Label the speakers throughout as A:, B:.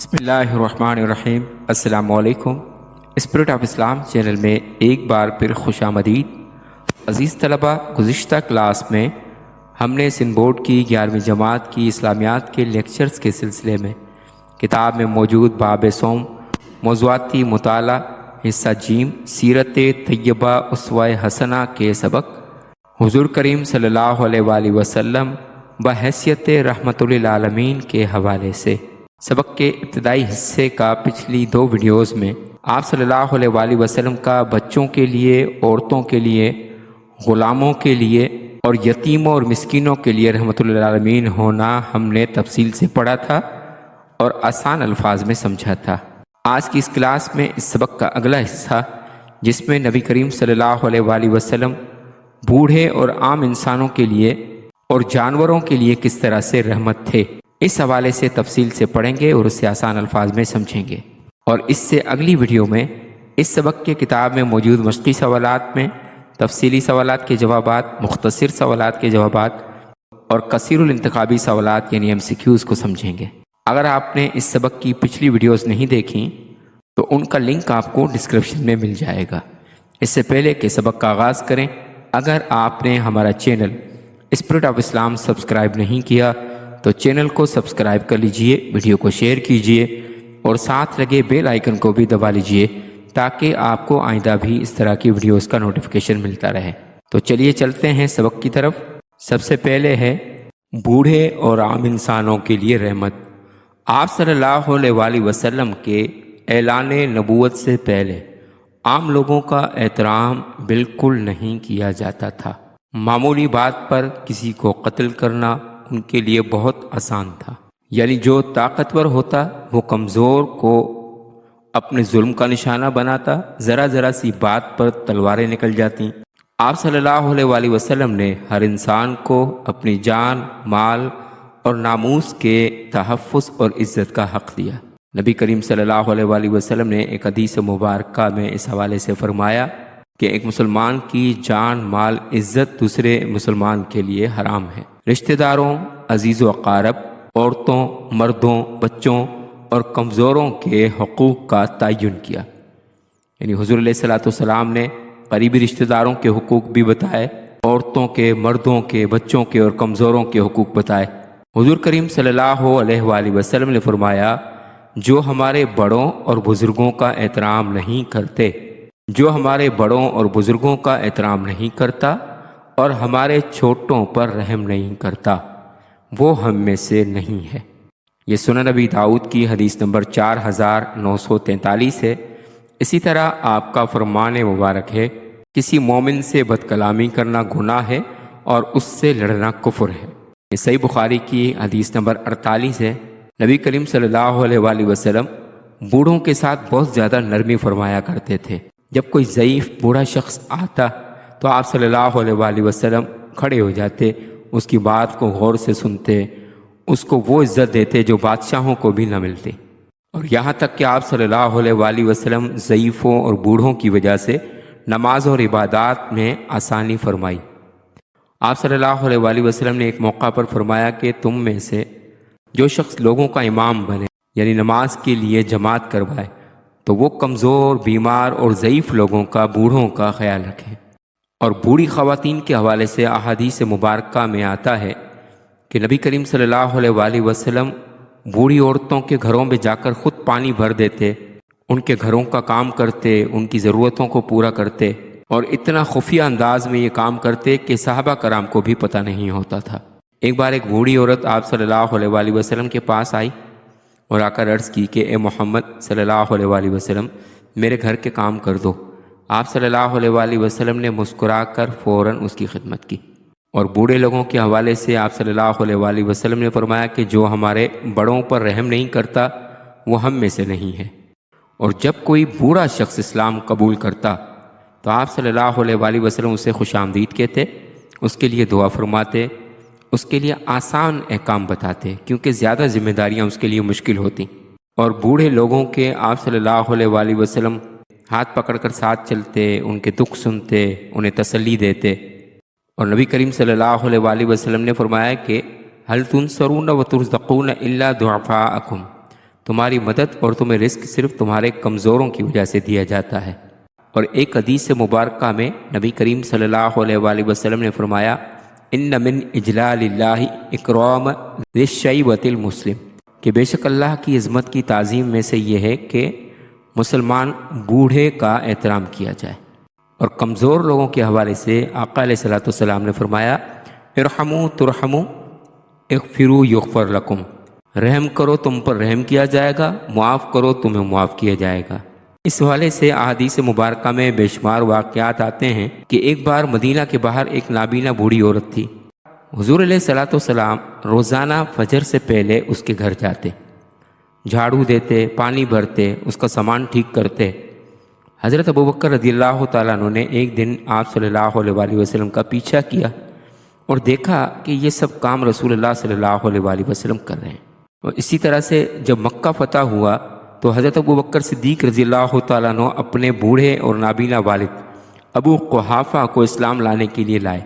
A: بسم اللہ الرحمن الرحیم۔ السلام علیکم۔ اسپرٹ آف اسلام چینل میں ایک بار پھر خوش آمدید۔ عزیز طلبہ، گزشتہ کلاس میں ہم نے سندھ بورڈ کی 11ویں جماعت کی اسلامیات کے لیکچرز کے سلسلے میں کتاب میں موجود باب صوم موضوعاتی مطالعہ حصہ جیم سیرت طیبہ اسوہ حسنہ کے سبق حضور کریم صلی اللہ علیہ وآلہ وسلم بحیثیت رحمت للعالمین کے حوالے سے سبق کے ابتدائی حصے کا پچھلی 2 ویڈیوز میں آپ صلی اللہ علیہ وآلہ وسلم کا بچوں کے لیے، عورتوں کے لیے، غلاموں کے لیے اور یتیموں اور مسکینوں کے لیے رحمت للعالمین ہونا ہم نے تفصیل سے پڑھا تھا اور آسان الفاظ میں سمجھا تھا۔ آج کی اس کلاس میں اس سبق کا اگلا حصہ، جس میں نبی کریم صلی اللہ علیہ وآلہ وسلم بوڑھے اور عام انسانوں کے لیے اور جانوروں کے لیے کس طرح سے رحمت تھے، اس حوالے سے تفصیل سے پڑھیں گے اور اسے آسان الفاظ میں سمجھیں گے۔ اور اس سے اگلی ویڈیو میں اس سبق کے کتاب میں موجود مشقی سوالات میں تفصیلی سوالات کے جوابات، مختصر سوالات کے جوابات اور کثیر الانتخابی سوالات یعنی MCQs کو سمجھیں گے۔ اگر آپ نے اس سبق کی پچھلی ویڈیوز نہیں دیکھیں تو ان کا لنک آپ کو ڈسکرپشن میں مل جائے گا۔ اس سے پہلے کہ سبق کا آغاز کریں، اگر آپ نے ہمارا channel spirit of Islam subscribe نہیں کیا تو چینل کو سبسکرائب کر لیجئے، ویڈیو کو شیئر کیجئے اور ساتھ لگے بیل آئیکن کو بھی دبا لیجئے تاکہ آپ کو آئندہ بھی اس طرح کی ویڈیوز کا نوٹیفیکیشن ملتا رہے۔ تو چلیے چلتے ہیں سبق کی طرف۔ سب سے پہلے ہے بوڑھے اور عام انسانوں کے لیے رحمت۔ آپ صلی اللہ علیہ وآلہ وسلم کے اعلان نبوت سے پہلے عام لوگوں کا احترام بالکل نہیں کیا جاتا تھا۔ معمولی بات پر کسی کو قتل کرنا ان کے لیے بہت آسان تھا، یعنی جو طاقتور ہوتا وہ کمزور کو اپنے ظلم کا نشانہ بناتا، ذرا سی بات پر تلواریں نکل جاتی۔ آپ صلی اللہ علیہ وآلہ وسلم نے ہر انسان کو اپنی جان، مال اور ناموس کے تحفظ اور عزت کا حق دیا۔ نبی کریم صلی اللہ علیہ وآلہ وسلم نے ایک حدیث مبارکہ میں اس حوالے سے فرمایا کہ ایک مسلمان کی جان، مال، عزت دوسرے مسلمان کے لیے حرام ہے۔ رشتہ داروں، عزیز و اقارب، عورتوں، مردوں، بچوں اور کمزوروں کے حقوق کا تعین کیا، یعنی حضور علیہ الصلوۃ والسلام نے قریبی رشتہ داروں کے حقوق بھی بتائے، عورتوں کے، مردوں کے، بچوں کے اور کمزوروں کے حقوق بتائے۔ حضور کریم صلی اللہ علیہ وآلہ وسلم نے فرمایا، جو ہمارے بڑوں اور بزرگوں کا احترام نہیں کرتے، جو ہمارے بڑوں اور بزرگوں کا احترام نہیں کرتا اور ہمارے چھوٹوں پر رحم نہیں کرتا، وہ ہم میں سے نہیں ہے۔ یہ سنن نبی داؤد کی حدیث نمبر 4943 ہے۔ اسی طرح آپ کا فرمان مبارک ہے، کسی مومن سے بدکلامی کرنا گناہ ہے اور اس سے لڑنا کفر ہے۔ یہ صحیح بخاری کی حدیث نمبر 48 ہے۔ نبی کریم صلی اللہ علیہ وآلہ وسلم بوڑھوں کے ساتھ بہت زیادہ نرمی فرمایا کرتے تھے۔ جب کوئی ضعیف بوڑھا شخص آتا تو آپ صلی اللہ علیہ وآلہ وسلم کھڑے ہو جاتے، اس کی بات کو غور سے سنتے، اس کو وہ عزت دیتے جو بادشاہوں کو بھی نہ ملتی، اور یہاں تک کہ آپ صلی اللہ علیہ وآلہ وسلم ضعیفوں اور بوڑھوں کی وجہ سے نماز اور عبادات میں آسانی فرمائی۔ آپ صلی اللہ علیہ وآلہ وسلم نے ایک موقع پر فرمایا کہ تم میں سے جو شخص لوگوں کا امام بنے، یعنی نماز کے لیے جماعت کروائے، تو وہ کمزور، بیمار اور ضعیف لوگوں کا، بوڑھوں کا خیال رکھے۔ اور بوڑھی خواتین کے حوالے سے احادیث مبارکہ میں آتا ہے کہ نبی کریم صلی اللہ علیہ وآلہ وسلم بوڑھی عورتوں کے گھروں میں جا کر خود پانی بھر دیتے، ان کے گھروں کا کام کرتے، ان کی ضرورتوں کو پورا کرتے، اور اتنا خفیہ انداز میں یہ کام کرتے کہ صحابہ کرام کو بھی پتہ نہیں ہوتا تھا۔ ایک بار ایک بوڑھی عورت آپ صلی اللہ علیہ وآلہ وسلم کے پاس آئی اور آ کر عرض کی کہ اے محمد صلی اللہ علیہ وآلہ وسلم، میرے گھر کے کام کر دو۔ آپ صلی اللہ علیہ وآلہ وسلم نے مسکرا کر فوراً اس کی خدمت کی۔ اور بوڑھے لوگوں کے حوالے سے آپ صلی اللہ علیہ وآلہ وسلم نے فرمایا کہ جو ہمارے بڑوں پر رحم نہیں کرتا وہ ہم میں سے نہیں ہے۔ اور جب کوئی بوڑھا شخص اسلام قبول کرتا تو آپ صلی اللہ علیہ وآلہ وسلم اسے خوش آمدید کہتے، اس کے لیے دعا فرماتے، اس کے لیے آسان احکام بتاتے، کیونکہ زیادہ ذمہ داریاں اس کے لیے مشکل ہوتی۔ اور بوڑھے لوگوں کے آپ صلی اللہ علیہ وآلہ وسلم ہاتھ پکڑ کر ساتھ چلتے، ان کے دکھ سنتے، انہیں تسلی دیتے۔ اور نبی کریم صلی اللہ علیہ وآلہ وسلم نے فرمایا کہ هل تنصرون وترزقون الا ضعفاءکم، تمہاری مدد اور تمہیں رزق صرف تمہارے کمزوروں کی وجہ سے دیا جاتا ہے۔ اور ایک حدیث مبارکہ میں نبی کریم صلی اللہ علیہ وآلہ وسلم نے فرمایا، ان من اجلال اللہ اکرام للشیبۃ المسلم، کہ بے شک اللہ کی عظمت کی تعظیم میں سے یہ ہے کہ مسلمان بوڑھے کا احترام کیا جائے۔ اور کمزور لوگوں کے حوالے سے آقا علیہ الصلوۃ والسلام نے فرمایا، ارحموا ترحموا اغفروا یغفر لکم، رحم کرو تم پر رحم کیا جائے گا، معاف کرو تمہیں معاف کیا جائے گا۔ اس حوالے سے احادیث مبارکہ میں بے شمار واقعات آتے ہیں کہ ایک بار مدینہ کے باہر ایک نابینا بوڑھی عورت تھی۔ حضور علیہ الصلوۃ والسلام روزانہ فجر سے پہلے اس کے گھر جاتے، جھاڑو دیتے، پانی بھرتے، اس کا سامان ٹھیک کرتے۔ حضرت ابوبکر رضی اللہ تعالیٰ عنہ نے ایک دن آپ صلی اللہ علیہ وآلہ وسلم کا پیچھا کیا اور دیکھا کہ یہ سب کام رسول اللہ صلی اللہ علیہ وآلہ وسلم کر رہے ہیں۔ اور اسی طرح سے جب مکہ فتح ہوا تو حضرت ابوبکر صدیق رضی اللہ تعالیٰ عنہ اپنے بوڑھے اور نابینا والد ابو قحافہ کو اسلام لانے کے لیے لائے،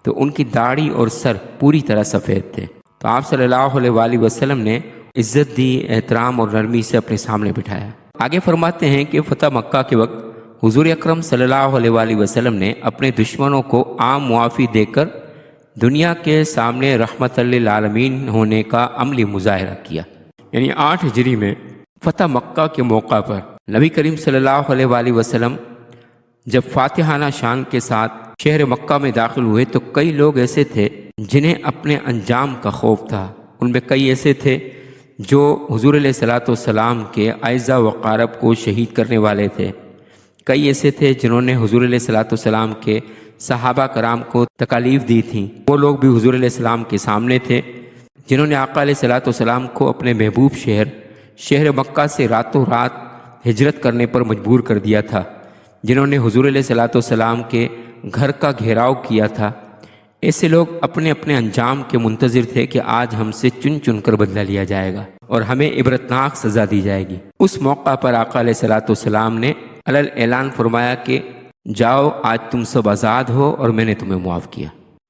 A: تو ان کی داڑھی اور سر پوری طرح سفید تھے، تو آپ صلی اللہ علیہ وآلہ وسلم نے عزت دی، احترام اور نرمی سے اپنے سامنے بٹھایا۔ آگے فرماتے ہیں کہ فتح مکہ کے وقت حضور اکرم صلی اللہ علیہ وآلہ وسلم نے اپنے دشمنوں کو عام معافی دے کر دنیا کے سامنے رحمت للعالمین ہونے کا عملی مظاہرہ کیا۔ یعنی 8 ہجری میں فتح مکہ کے موقع پر نبی کریم صلی اللہ علیہ وآلہ وسلم جب فاتحانہ شان کے ساتھ شہر مکہ میں داخل ہوئے تو کئی لوگ ایسے تھے جنہیں اپنے انجام کا خوف تھا۔ ان میں کئی ایسے تھے جو حضور علیہ الصلوۃ والسلام کے اعزا و اقارب کو شہید کرنے والے تھے، کئی ایسے تھے جنہوں نے حضور علیہ الصلوۃ والسلام کے صحابہ کرام کو تکالیف دی تھیں، وہ لوگ بھی حضور علیہ السلام کے سامنے تھے جنہوں نے آقا علیہ الصلوۃ والسلام کو اپنے محبوب شہر مکہ سے راتوں رات ہجرت کرنے پر مجبور کر دیا تھا، جنہوں نے حضور علیہ الصلوۃ والسلام کے گھر کا گھیراؤ کیا تھا۔ ایسے لوگ اپنے اپنے انجام کے منتظر تھے کہ آج ہم سے چن چن کر بدلہ لیا جائے گا اور ہمیں عبرتناک سزا دی جائے گی۔ اس موقع پر آقا علیہ الصلوۃ والسلام نے علل اعلان فرمایا کہ جاؤ، آج تم سب آزاد ہو اور میں نے تمہیں معاف کیا۔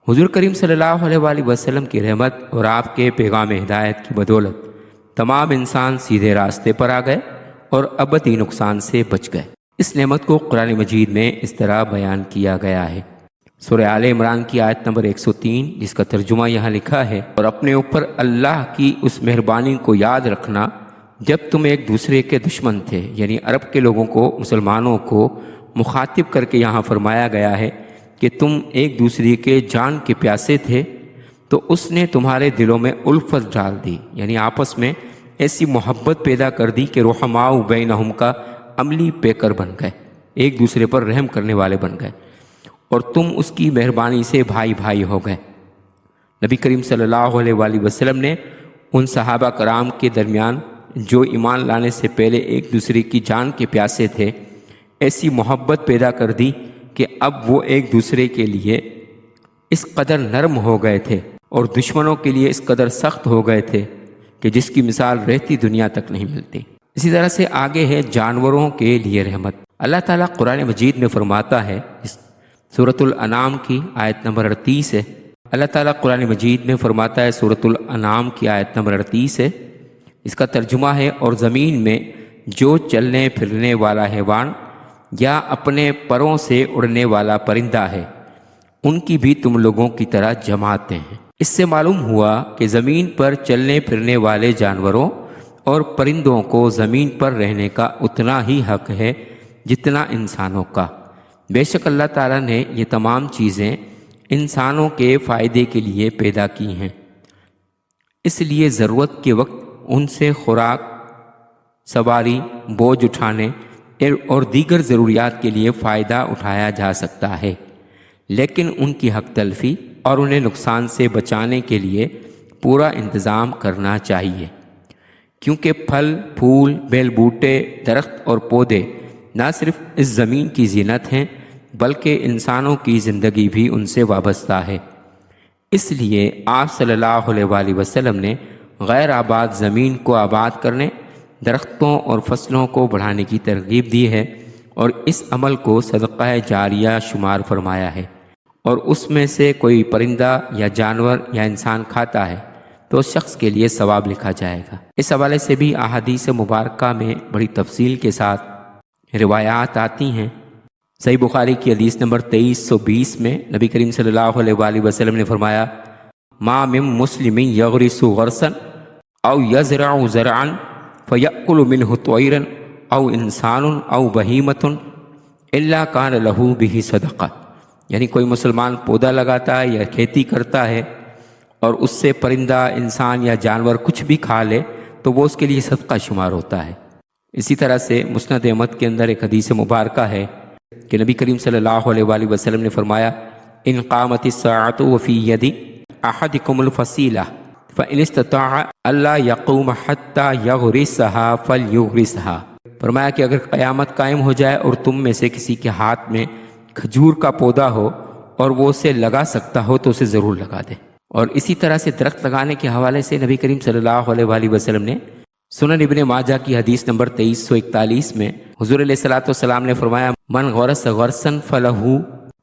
A: حضور کریم صلی اللہ علیہ وآلہ وسلم کی رحمت اور آپ کے پیغام ہدایت کی بدولت تمام انسان سیدھے راستے پر آ گئے اور ابدی نقصان سے بچ گئے۔ اس نعمت کو قرآن مجید میں اس طرح بیان کیا گیا ہے۔ سورہ آل عمران کی آیت نمبر 103، جس کا ترجمہ یہاں لکھا ہے، اور اپنے اوپر اللہ کی اس مہربانی کو یاد رکھنا جب تم ایک دوسرے کے دشمن تھے، یعنی عرب کے لوگوں کو، مسلمانوں کو مخاطب کر کے یہاں فرمایا گیا ہے کہ تم ایک دوسرے کے جان کے پیاسے تھے، تو اس نے تمہارے دلوں میں الفت ڈال دی، یعنی آپس میں ایسی محبت پیدا کر دی کہ رحماء بینہم کا عملی پیکر بن گئے، ایک دوسرے پر رحم کرنے والے بن گئے، اور تم اس کی مہربانی سے بھائی بھائی ہو گئے۔ نبی کریم صلی اللہ علیہ وآلہ وسلم نے ان صحابہ کرام کے درمیان جو ایمان لانے سے پہلے ایک دوسرے کی جان کے پیاسے تھے، ایسی محبت پیدا کر دی کہ اب وہ ایک دوسرے کے لیے اس قدر نرم ہو گئے تھے اور دشمنوں کے لیے اس قدر سخت ہو گئے تھے کہ جس کی مثال رہتی دنیا تک نہیں ملتی۔ اسی طرح سے آگے ہے جانوروں کے لیے رحمت۔ اللہ تعالیٰ قرآن مجید میں فرماتا ہے، سورۃ الانعام کی آیت نمبر 38 ہے، اللہ تعالیٰ قرآن مجید میں فرماتا ہے، سورۃ الانعام کی آیت نمبر 38 ہے، اس کا ترجمہ ہے، اور زمین میں جو چلنے پھرنے والا حیوان یا اپنے پروں سے اڑنے والا پرندہ ہے، ان کی بھی تم لوگوں کی طرح جماعتیں ہیں۔ اس سے معلوم ہوا کہ زمین پر چلنے پھرنے والے جانوروں اور پرندوں کو زمین پر رہنے کا اتنا ہی حق ہے جتنا انسانوں کا۔ بے شک اللہ تعالیٰ نے یہ تمام چیزیں انسانوں کے فائدے کے لیے پیدا کی ہیں، اس لیے ضرورت کے وقت ان سے خوراک، سواری، بوجھ اٹھانے اور دیگر ضروریات کے لیے فائدہ اٹھایا جا سکتا ہے، لیکن ان کی حق تلفی اور انہیں نقصان سے بچانے کے لیے پورا انتظام کرنا چاہیے، کیونکہ پھل، پھول، بیل بوٹے، درخت اور پودے نہ صرف اس زمین کی زینت ہیں بلکہ انسانوں کی زندگی بھی ان سے وابستہ ہے۔ اس لیے آپ صلی اللہ علیہ وآلہ وسلم نے غیر آباد زمین کو آباد کرنے، درختوں اور فصلوں کو بڑھانے کی ترغیب دی ہے، اور اس عمل کو صدقہ جاریہ شمار فرمایا ہے، اور اس میں سے کوئی پرندہ یا جانور یا انسان کھاتا ہے تو اس شخص کے لیے ثواب لکھا جائے گا۔ اس حوالے سے بھی احادیث مبارکہ میں بڑی تفصیل کے ساتھ روایات آتی ہیں۔ صحیح بخاری کی حدیث نمبر 2320 میں نبی کریم صلی اللہ علیہ وآلہ وسلم نے فرمایا، ما من مسلم یغرس غرسا او یزرع زرعا فیأکل منہ طیرا او انسان او بہیمۃ الا کان لہ بہ صدقہ، یعنی کوئی مسلمان پودا لگاتا ہے یا کھیتی کرتا ہے اور اس سے پرندہ، انسان یا جانور کچھ بھی کھا لے تو وہ اس کے لیے صدقہ شمار ہوتا ہے۔ اسی طرح سے مسند احمد کے اندر ایک حدیث مبارکہ ہے کہ نبی کریم صلی اللہ علیہ وآلہ وسلم نے فرمایا، ان قامت الساعۃ وفی ید احدکم الفصیلہ فان استطاع الا یقوم حتی یغرسها فلیغرسها، فرمایا کہ اگر قیامت قائم ہو جائے اور تم میں سے کسی کے ہاتھ میں کھجور کا پودا ہو اور وہ اسے لگا سکتا ہو تو اسے ضرور لگا دے۔ اور اسی طرح سے درخت لگانے کے حوالے سے نبی کریم صلی اللہ علیہ وآلہ وسلم نے سنن ابن ماجہ کی حدیث نمبر 2341 میں حضور علیہ الصلوۃ والسلام نے فرمایا، من غرس غرسا فلہ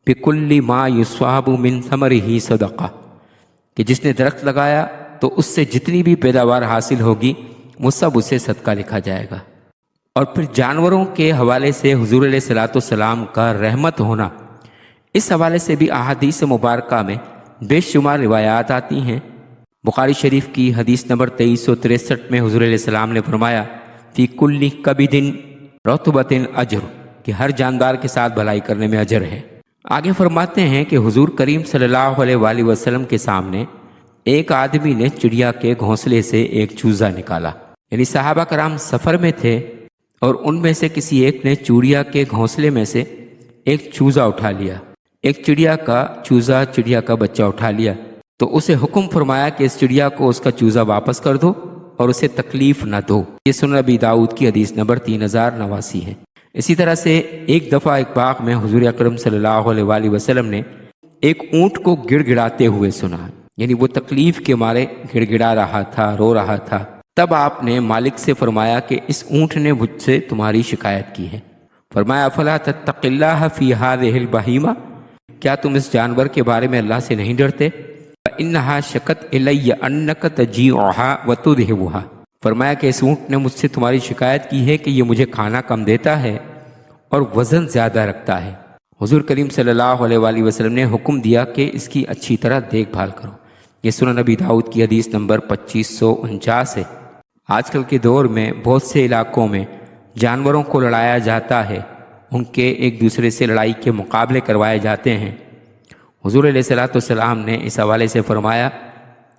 A: بکل ما یصاب من ثمرہ صدقہ، کہ جس نے درخت لگایا تو اس سے جتنی بھی پیداوار حاصل ہوگی وہ سب اسے صدقہ لکھا جائے گا۔ اور پھر جانوروں کے حوالے سے حضور علیہ الصلوۃ والسلام کا رحمت ہونا، اس حوالے سے بھی احادیث مبارکہ میں بے شمار روایات آتی ہیں۔ بخاری شریف کی حدیث نمبر 2363 میں حضور علیہ السلام نے فرمایا، فی کل کبد رطبۃ اجر، کہ ہر جاندار کے ساتھ بھلائی کرنے میں اجر ہے۔ آگے فرماتے ہیں کہ حضور کریم صلی اللہ علیہ وآلہ وسلم کے سامنے ایک آدمی نے چڑیا کے گھونسلے سے ایک چوزا نکالا، یعنی صحابہ کرام سفر میں تھے اور ان میں سے کسی ایک نے چڑیا کے گھونسلے میں سے ایک چوزا اٹھا لیا، ایک چڑیا کا بچہ اٹھا لیا، تو اسے حکم فرمایا کہ اس چڑیا کو اس کا چوزا واپس کر دو اور اسے تکلیف نہ دو۔ یہ سنن ابی داؤد کی حدیث نمبر 3089 ہے۔ اسی طرح سے ایک دفعہ ایک باغ میں حضور اکرم صلی اللہ علیہ وآلہ وسلم نے ایک اونٹ کو گڑ گڑاتے ہوئے سنا، یعنی وہ تکلیف کے مارے گڑ گڑا رہا تھا، رو رہا تھا۔ تب آپ نے مالک سے فرمایا کہ اس اونٹ نے مجھ سے تمہاری شکایت کی ہے۔ فرمایا، فلا تتق اللہ فی ہذہ البہیمہ، کیا تم اس جانور کے بارے میں اللہ سے نہیں ڈرتے؟ فإنها شکت الی انک تجیعها وتذہبها، فرمایا کہ اس اونٹ نے مجھ سے تمہاری شکایت کی ہے کہ یہ مجھے کھانا کم دیتا ہے اور وزن زیادہ رکھتا ہے۔ حضور کریم صلی اللہ علیہ وآلہ وسلم نے حکم دیا کہ اس کی اچھی طرح دیکھ بھال کرو۔ یہ سنن ابی داؤد کی حدیث نمبر 2549 ہے۔ آج کل کے دور میں بہت سے علاقوں میں جانوروں کو لڑایا جاتا ہے، ان کے ایک دوسرے سے لڑائی کے مقابلے کروائے جاتے ہیں۔ حضور علیہ الصلوۃ والسلام نے اس حوالے سے فرمایا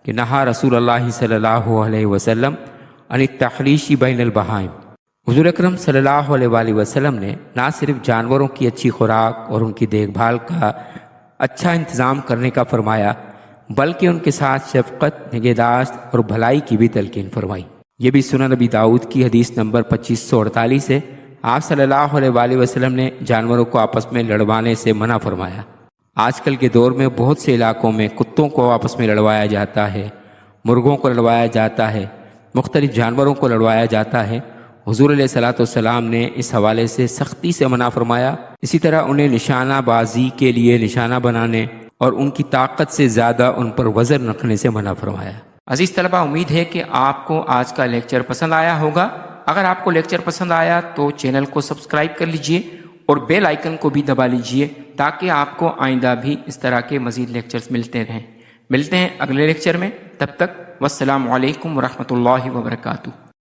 A: کہ نہا رسول اللہ صلی اللہ علیہ وسلم عن التحریش بین البہائم، حضور اکرم صلی اللہ علیہ وآلہ وسلم نے نہ صرف جانوروں کی اچھی خوراک اور ان کی دیکھ بھال کا اچھا انتظام کرنے کا فرمایا، بلکہ ان کے ساتھ شفقت، نگہداشت اور بھلائی کی بھی تلقین فرمائی۔ یہ بھی سنن ابی داؤد کی حدیث نمبر 2548 ہے۔ آپ صلی اللہ علیہ وآلہ وسلم نے جانوروں کو آپس میں لڑوانے سے منع فرمایا۔ آج کل کے دور میں بہت سے علاقوں میں کتوں کو آپس میں لڑوایا جاتا ہے، مرغوں کو لڑوایا جاتا ہے، مختلف جانوروں کو لڑوایا جاتا ہے۔ حضور علیہ الصلوۃ والسلام نے اس حوالے سے سختی سے منع فرمایا۔ اسی طرح انہیں نشانہ بازی کے لیے نشانہ بنانے اور ان کی طاقت سے زیادہ ان پر وزن رکھنے سے منع فرمایا۔ عزیز طلبہ، امید ہے کہ آپ کو آج کا لیکچر پسند آیا ہوگا۔ اگر آپ کو لیکچر پسند آیا تو چینل کو سبسکرائب کر لیجئے اور بیل آئیکن کو بھی دبا لیجئے تاکہ آپ کو آئندہ بھی اس طرح کے مزید لیکچرز ملتے رہیں۔ ملتے ہیں اگلے لیکچر میں، تب تک والسلام علیکم ورحمۃ اللہ وبرکاتہ۔